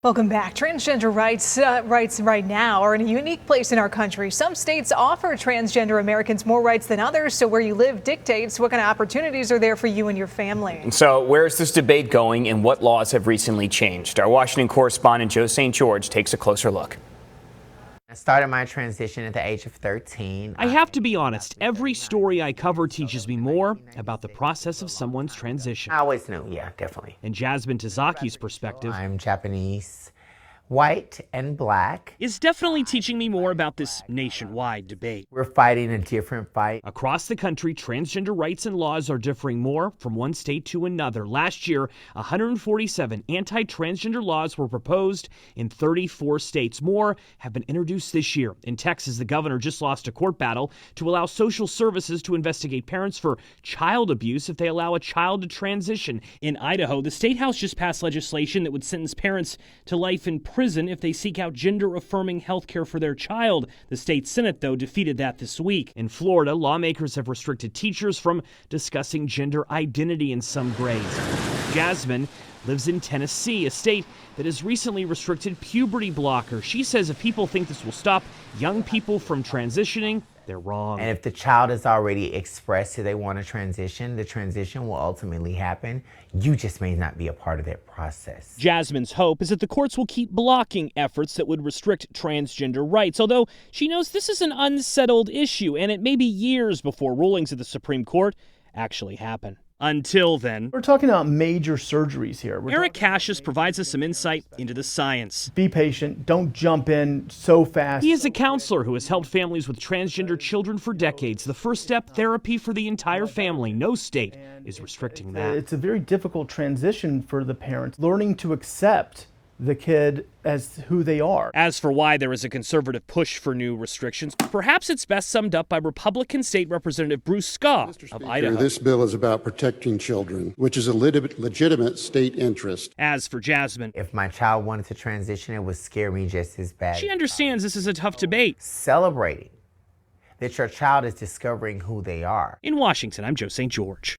Welcome back. Transgender rights right now are in a unique place in our country. Some states offer transgender Americans more rights than others, so where you live dictates what kind of opportunities are there for you and your family. So where is this debate going and what laws have recently changed? Our Washington correspondent Joe St. George takes a closer look. I started my transition at the age of 13. I have to be honest, every story I cover teaches me more about the process of someone's transition. I always knew, yeah, definitely. And Jasmine Tazaki's perspective, I'm Japanese, white and black. is definitely teaching me more about this nationwide debate. We're fighting a different fight. Across the country, transgender rights and laws are differing more from one state to another. Last year, 147 anti-transgender laws were proposed in 34 states. More have been introduced this year. In Texas, the governor just lost a court battle to allow social services to investigate parents for child abuse if they allow a child to transition. In Idaho, the state house just passed legislation that would sentence parents to life in prison if they seek out gender-affirming health care for their child. The state Senate, though, defeated that this week. In Florida, lawmakers have restricted teachers from discussing gender identity in some grades. Jasmine lives in Tennessee, a state that has recently restricted puberty blockers. She says if people think this will stop young people from transitioning, they're wrong. And if the child has already expressed that they want to transition, the transition will ultimately happen. You just may not be a part of that process. Jasmine's hope is that the courts will keep blocking efforts that would restrict transgender rights, although she knows this is an unsettled issue and it may be years before rulings at the Supreme Court actually happen. Until then, we're talking about major surgeries here. Eric Cassius provides us some insight into the science. Be patient. Don't jump in so fast. He is a counselor who has helped families with transgender children for decades. The first step, therapy for the entire family. No state is restricting that. It's a very difficult transition for the parents, learning to accept the kid as who they are. As for why there is a conservative push for new restrictions, perhaps it's best summed up by Republican State Representative Bruce Scott of Idaho. This bill is about protecting children, which is a legitimate state interest. As for Jasmine, If my child wanted to transition, it would scare me just as bad. she understands this is a tough debate. Celebrating that your child is discovering who they are. In Washington, I'm Joe St. George.